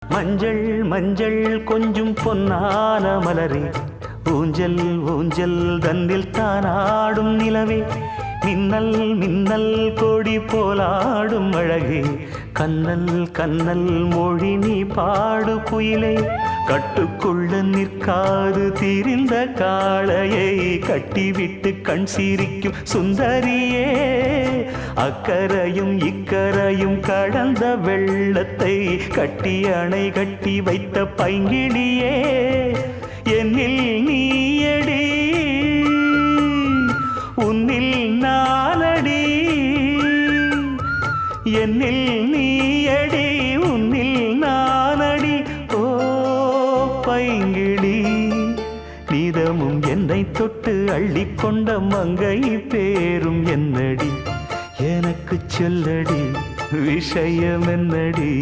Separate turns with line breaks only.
மஞ்சள் மஞ்சள் கொஞ்சம் பொன்னான மலரே, ஊஞ்சல் ஊஞ்சல் தன்னில் தானாடும் நிலவே, மின்னல் மின்னல் கொடி போலாடும் அழகே, கண்ணல் கண்ணல் மொழி நீ பாடு குயிலே, கட்டுக்குள்ள நிற்காது திரிந்த காளையை கட்டிவிட்டு கண் சிரிக்கும் சுந்தரியே, அக்கரையும் இக்கரையும் கடந்த வெள்ளத்தை கட்டி அணை கட்டி வைத்த பைங்கிளியே, என்னில் நீயடி உன்னில் நானடி, என்னில் நீயடி உன்னில் நானடி. ஓ பைங்கிளி, நீதமும் என்னை தொட்டு அள்ளிக்கொண்ட மங்கை பேரும் என்னடி, எனக்கு சொல்லடி விஷயம் என்னடி.